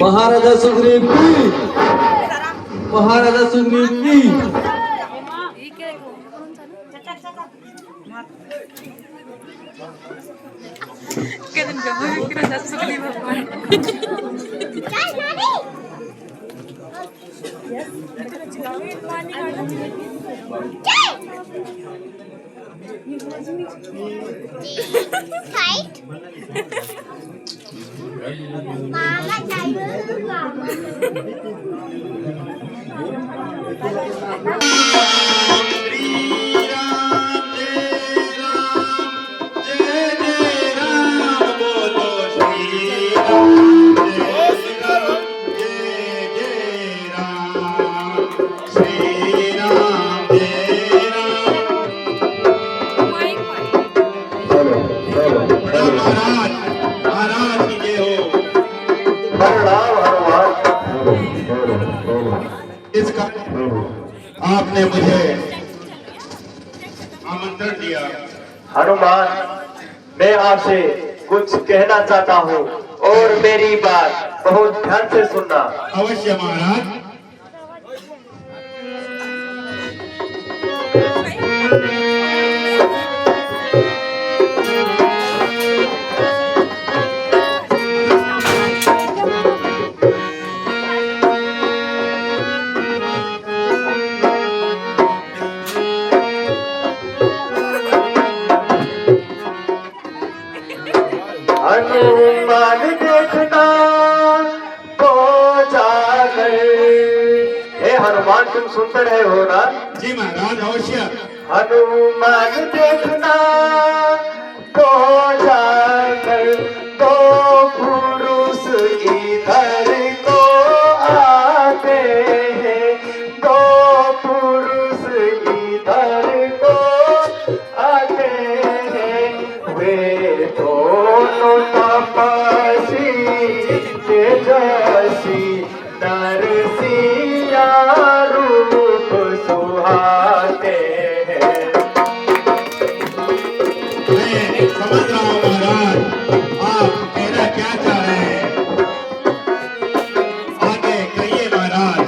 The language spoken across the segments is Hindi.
महाराजा सुग्रीव की, महाराजा सुग्रीव की। आपने मुझे आमंत्रण दिया। हनुमान, मैं आपसे कुछ कहना चाहता हूँ और मेरी बात बहुत ध्यान से सुनना। अवश्य महाराज। हनुमान देखना तो जाकर। हे हनुमान, तुम सुनते रहे हो ना? जी महाराज, अवश्य। हनुमान देखना तो जाकर, दो पुरुष इधर को आते हैं, दो पुरुष इधर को आते हैं। वे दोनों तपस्वी तेजस्वी नरसिंह रूप सुहाते हैं। मैं समझ रहा हूँ महाराज, आप कहना क्या चाह रहे हैं। आगे कहिए महाराज।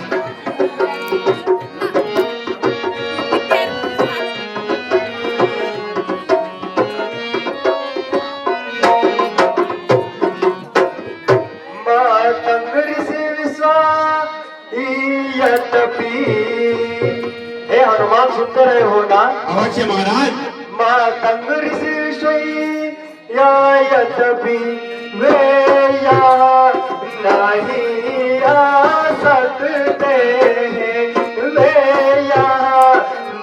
हे हनुमान, सुनते रहे हो ना? अवश्य महाराज। मातंग ऋषि यद्यपि वे या नहीं आ सकते हैं, वे या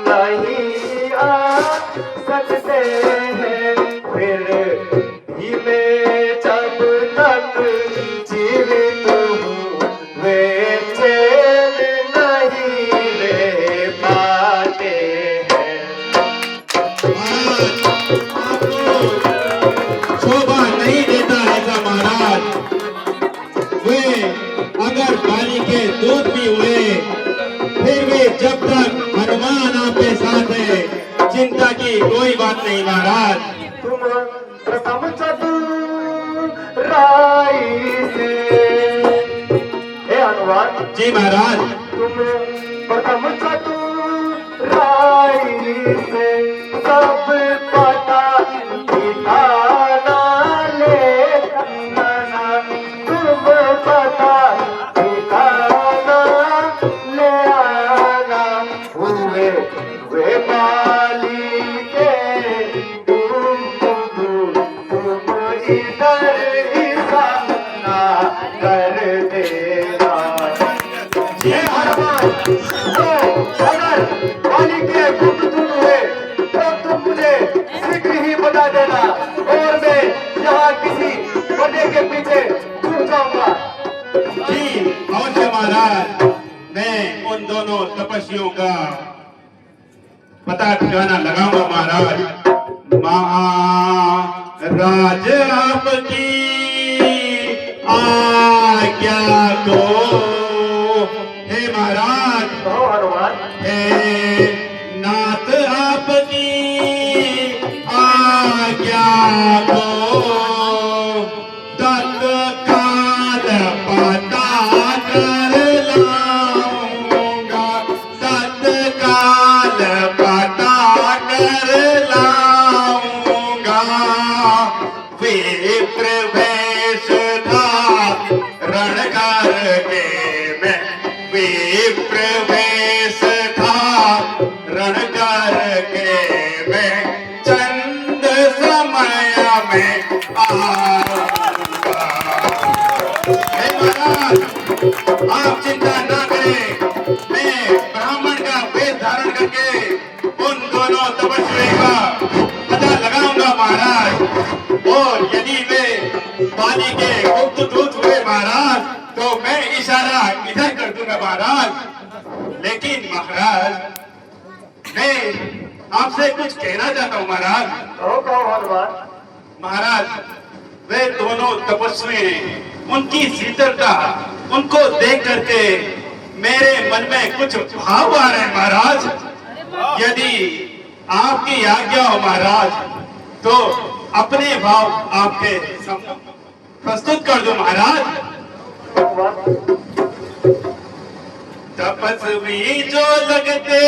नहीं आ सकते हैं। फिर भी मैं जब तक जीवित हूँ, वे चैन नहीं ले पाते हैं। महाराज, आपको शोभा नहीं देता ऐसा महाराज। वे अगर पानी के दूध भी हुए, फिर भी जब तक हनुमान आपके साथ है, चिंता की कोई बात नहीं महाराज। तुम प्रथम चतुराई से, हे हनुमान जी महाराज। तुम प्रथम चतुराई से सब पता ठिकाना ले आना। तुम पता ठिकाना ले आना। हुए वे बाली के तुम इधर इशारा कर देना। ये हनुमान, तो अगर बाली के गुप्त तुम हुए तो तुम मुझे शीघ्र ही बता देना, और मैं यहाँ किसी बने के पीछे छुप जाऊंगा। जी अवश्य महाराज। मैं उन दोनों तपस्वियों का पता ठिकाना लगाऊंगा महाराज। महाराज आपकी आज्ञा को, हे महाराज। कहो हनुमान। हे नाथ आपकी आज्ञा को तत्काल पता रणकार के मैं विप्र वेश था, रणकार के मैं चंद समय में आऊंगा। हे महाराज, आप चिंता ना करें, मैं ब्राह्मण का वेश धारण करके उन दोनों तपस्वी का पता लगाऊंगा महाराज, और यदि वे पानी के गुप्त दूत हुए महाराज तो मैं इशारा इधर कर दूंगा महाराज। लेकिन महाराज, मैं आपसे कुछ कहना चाहता हूँ महाराज। कहो हनुमान। महाराज, वे दोनों तपस्वी हैं, उनकी शीतलता, उनको देख करके मेरे मन में कुछ भाव आ रहे हैं महाराज। यदि आपकी आज्ञा हो महाराज तो अपने भाव आपके प्रस्तुत कर दो महाराज। तपस्वी जो लगते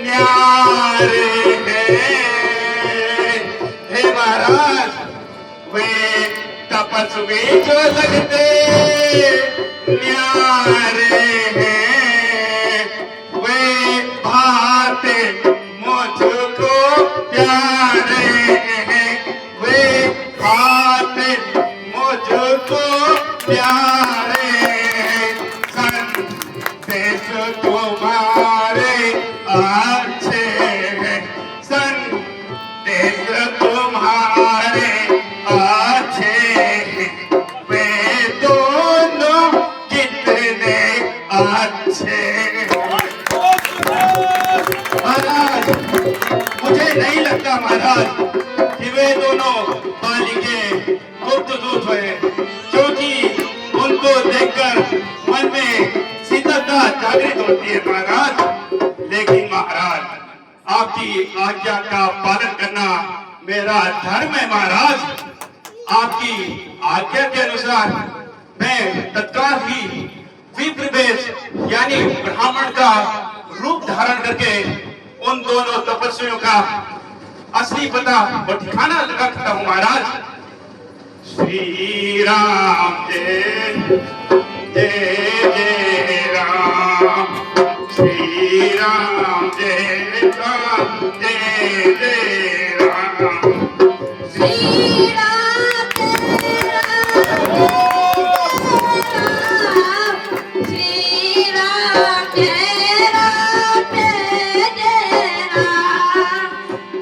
न्यारे हैं, हे महाराज, वे तपस्वी जो लगते न्यारे हैं, वे भाते मुझको प्यारे हैं, वे भाते मुझको प्यारे हैं। संदेश तुम्हारे अच्छे हैं, संदेश तुम्हारे अच्छे हैं, वे दोनों कितने अच्छे हैं। महाराज, मुझे नहीं लगता महाराज कि वे दोनों बाली के गुप्त दूत हुए, क्योंकि उनको देखकर मन में शीतलता जागृत होती है महाराज। लेकिन महाराज, आपकी आज्ञा का पालन करना मेरा धर्म है महाराज। आपकी आज्ञा के अनुसार मैं तत्काल ही विप्र वेश यानी ब्राह्मण का रूप धारण करके उन दोनों तपस्वियों का असली पता और ठिकाना रखता हूँ महाराज। श्री राम जय जय जय राम, श्री राम जय राम जय जय राम, श्री राम जय राम जय राम,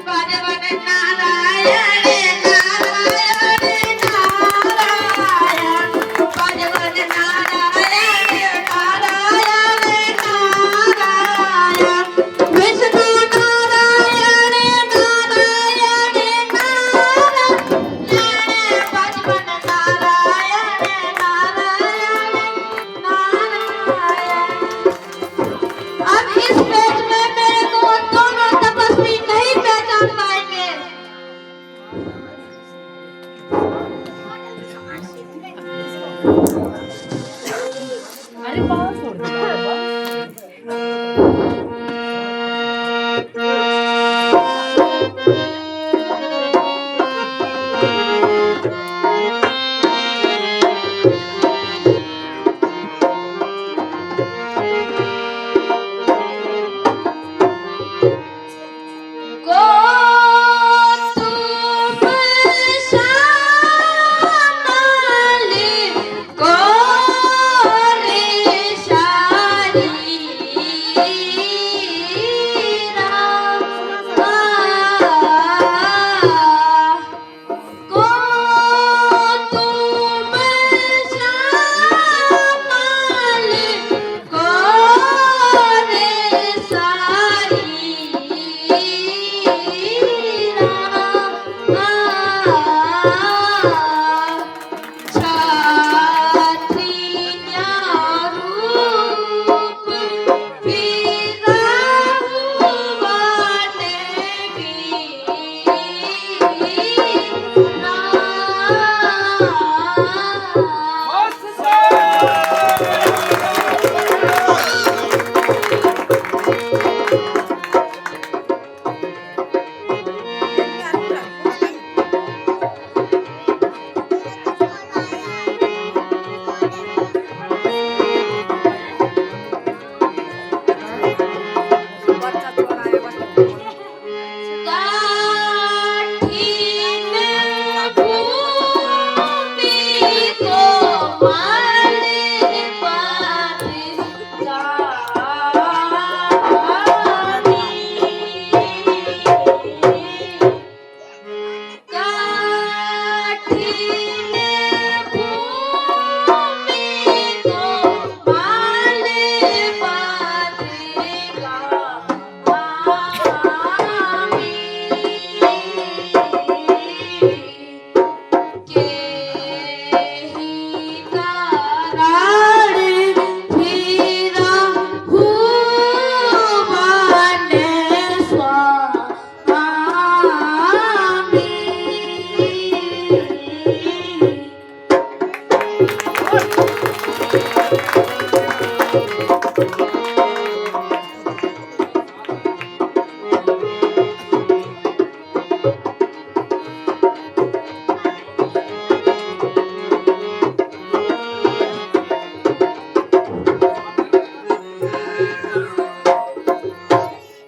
भगवान नारायण नारायण नारायण, भगवान नारायण नारायण नारायण, विष्णु नारायण नारायण नारायण, भगवान नारायण नारायण नारायण। अब इस पेट में मेरे को दोनों तपस्वी नहीं पहचान पाएंगे। अरे बाहर छोड़ दो को तुम संभाली, को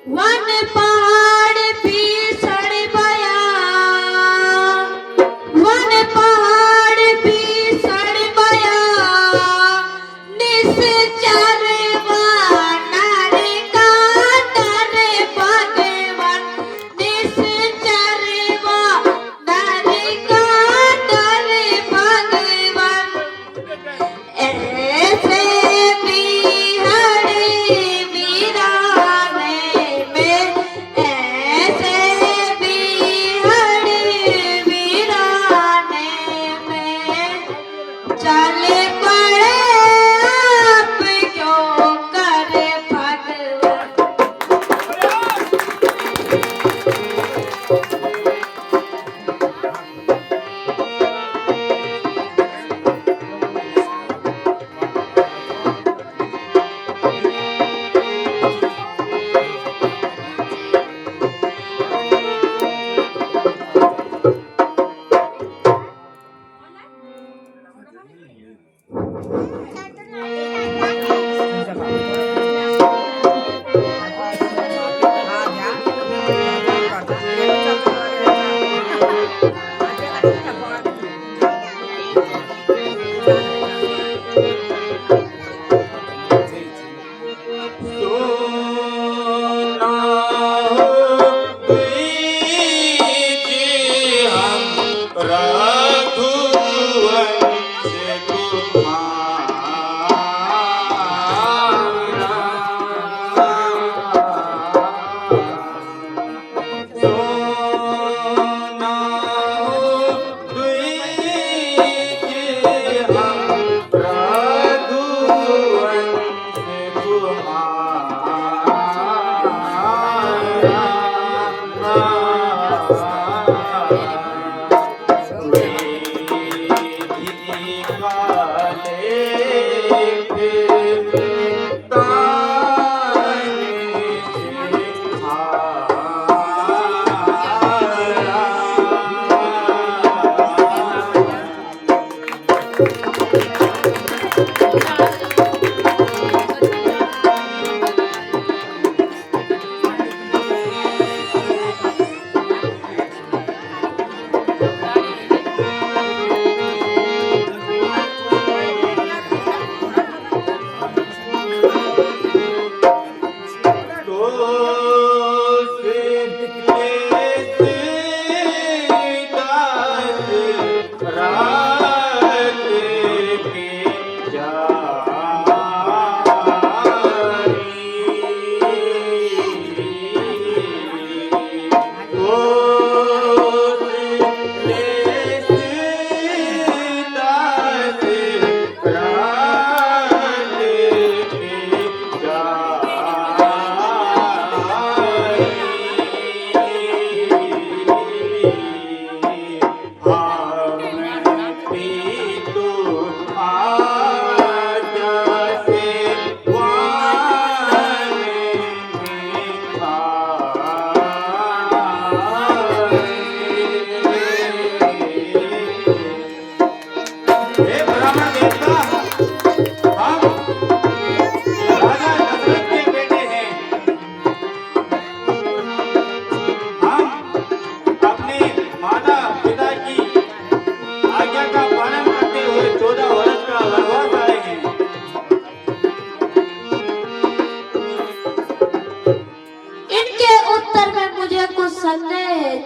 वन पहाड़ भी सड़ गया, वन पहाड़ भी सड़ गया, निश्चर वानर का डर भगवान, निश्चर वानर का डर भगवान, ऐसे बिहड़ वीराने में, ऐसे बिहड़ वीराने में, चले पड़े आप क्यों करे भगवान।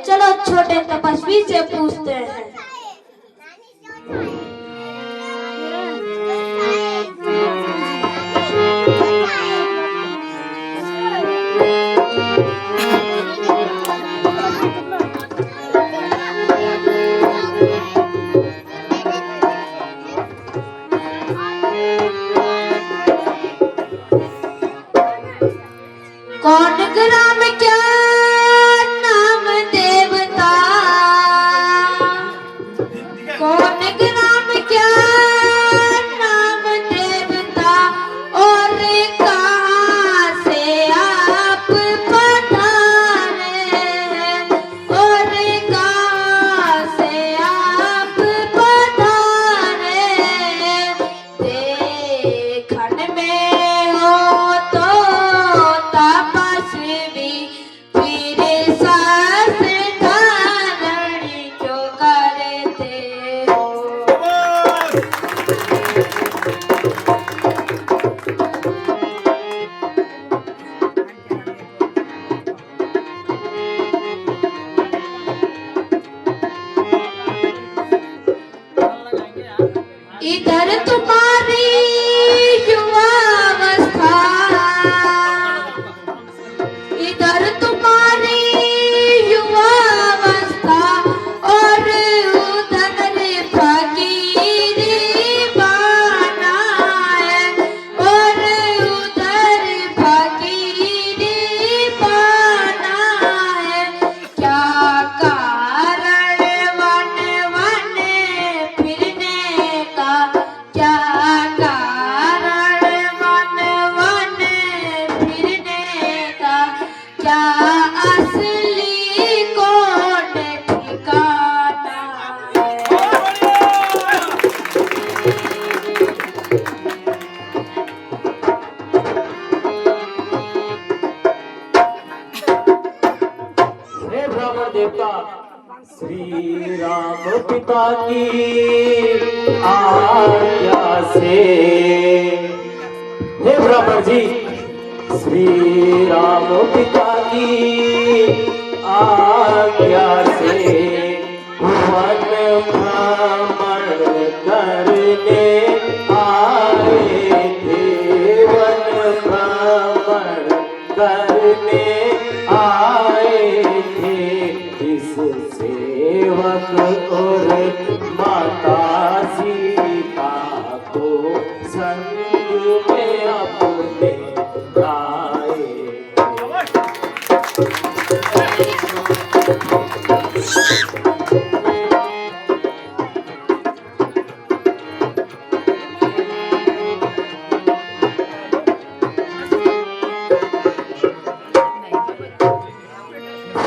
चलो छोटे तपस्वी से पूछते हैं। कौन ग्राम क्या नाम देवता, कौन ग्राम क्या इधर तुम्हारी युवावस्था, इधर तुम्हारी युवावस्था और उधर फकीरी बना है, और उधर फकीरी बना है। क्या कारण वन वन फिरने का, क्या कारण वन वन फिरने का, क्या असली कौन ठिकाना है। हे ब्राह्मण देवता, श्री राम पिता की आज्ञा से, हे ब्राह्मण जी, श्री राम पिता की आज्ञा से वन भ्रमण करने आए थे, वन भ्रमण करने आए थे। इस सेवक और माता सीता को संग में अपने लाए।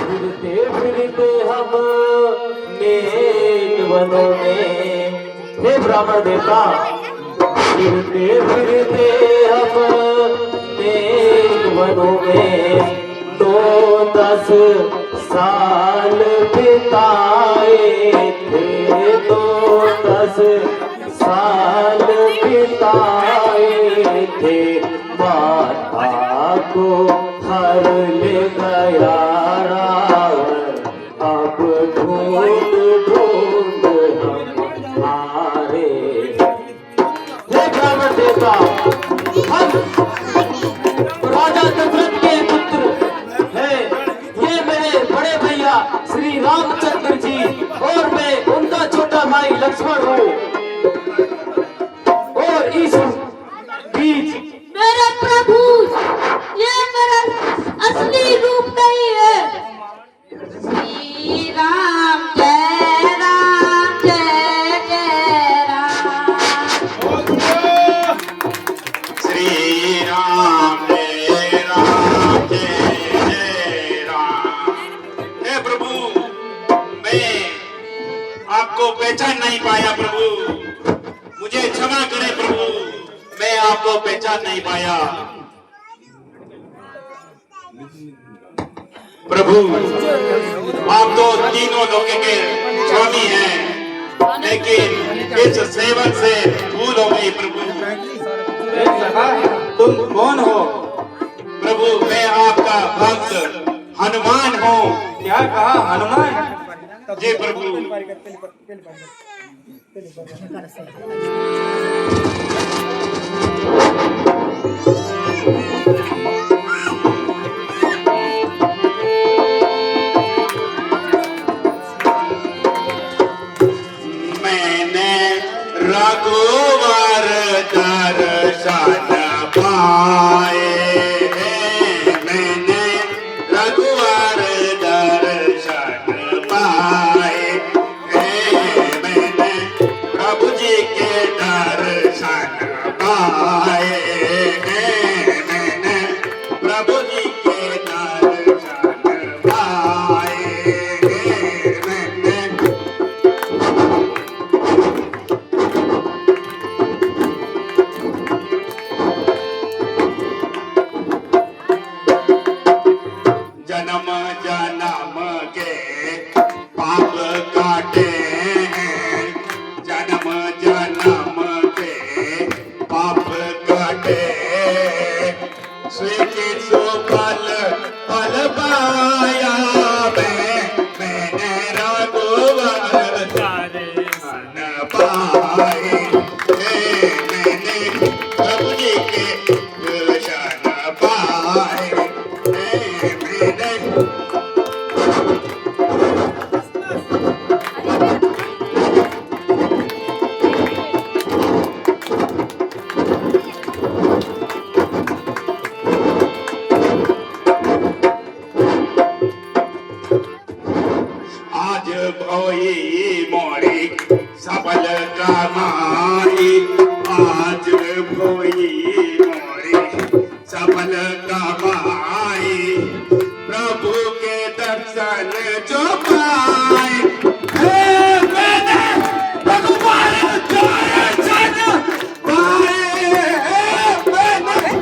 फिरते फिरते हम नेक वनों में, हे ब्राह्मण देवता, फिरते फिरते हम नेक वनों में 2-10 साल बिताए थे, 2-10 साल बिताए थे। माता को हर ले गया रावण, अब ढूंढ ढूंढ हम हारे। हे ब्राह्मण देवता, हम राजा दशरथ के पुत्र हैं, ये मेरे बड़े भैया श्री रामचंद्र जी और मैं उनका छोटा भाई लक्ष्मण हूँ। और इस बीच मेरे प्रभु, ये मेरा असली रूप नहीं है। श्री राम जय राम जय जय राम। श्री राम जय राम जय जय राम। हे प्रभु, मैं आपको पहचान नहीं पाया प्रभु, मुझे क्षमा करें प्रभु, मैं आपको पहचान नहीं पाया। प्रभु, आप तो तीनों लोगों के स्वामी हैं, लेकिन इस सेवक से भूल हो गई प्रभु। तुम कौन हो? प्रभु, मैं आपका भक्त हनुमान हूँ। क्या कहा हनुमान? जी प्रभु। मैंने रघुवर दर्शन पाए, मैंने रघुवर दर्शन पाए, मैंने प्रभु जी के दर्शन पाए, मैंने प्रभु जी के दर्शन पाए, मैंने जन्म जन्म के पाप काटे हैं, जन्म जन्म के पाप काटे, स्वीकृत सुफल फल पाया, मैंने रघुवर दर्शन पाए, आज भोई मोरी सफल कमाई प्रभु के दर्शन जो पाए मैंने भगवान दर्शन पाए मैंने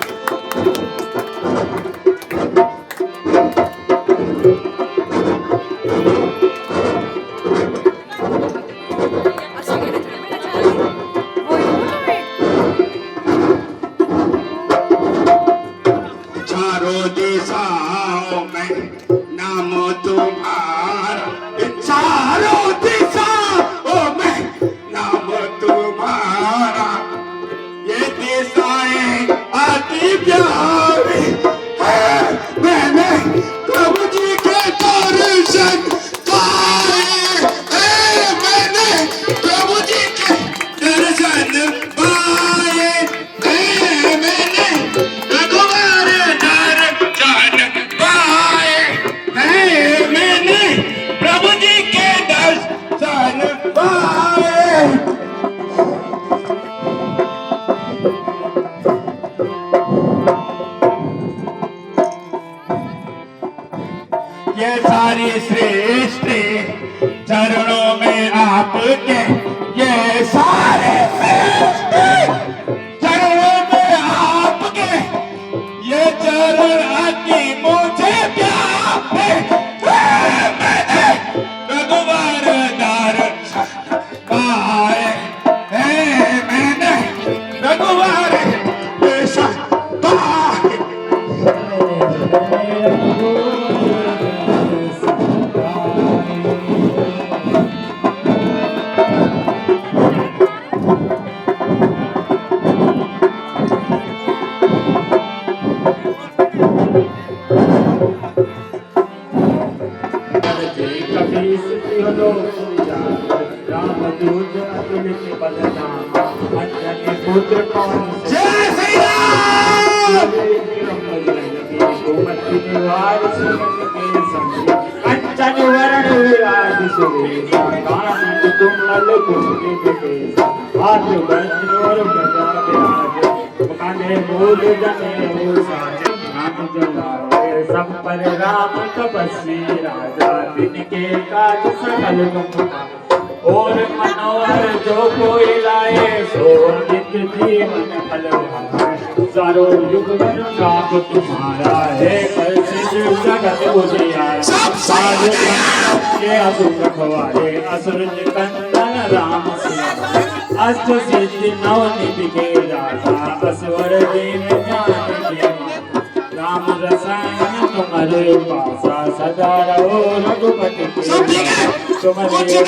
चारों दिशाओं में नाम तुम्हारा चारों दिशाओं में नाम तुम्हारा ये दिशाएं अति प्यारी है मैंने प्रभु जी के दर्शन पाए मैंने प्रभु जी के दर्शन पाए मैंने भगवान दर्शन पाए मैंने प्रभु जी के दर्शन पाए ये सारी सृष्टि चरणों में आपके ये सारे सृष्टि चरणों में आपके ये चरण अति मुझे प्यारे मैंने भगवान दर्शन पाए मैंने भगवान दर्शन पाए पुत्र कौन जय श्री राम कंचन वरण विराज सुरेशा कानन कुंडल कुंडल हाथ वज्र और गदा विराज कांधे मूल जनेऊ साज नाम जलाए सब पर राम तपस्वी राजा दिन के काज सकल तुम और मनोहर जो कोई लाए सो नित्य जीवन फल पाए चारों युग में राम तुम्हारा है प्रसिद्ध जगत उजियारा साज के असुर रखवारे असुर कंदन राम सिया अष्ट सिद्धि नव निधि के दाता असवर दीन ज्ञान के माता राम रसायन तुम्हारे पासा सदा रहो रघुपति के तुम्हारे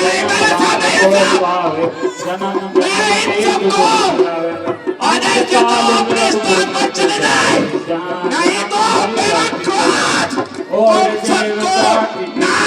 को पावे जनन जन्म नहीं तो मेरा क्रोध और देवता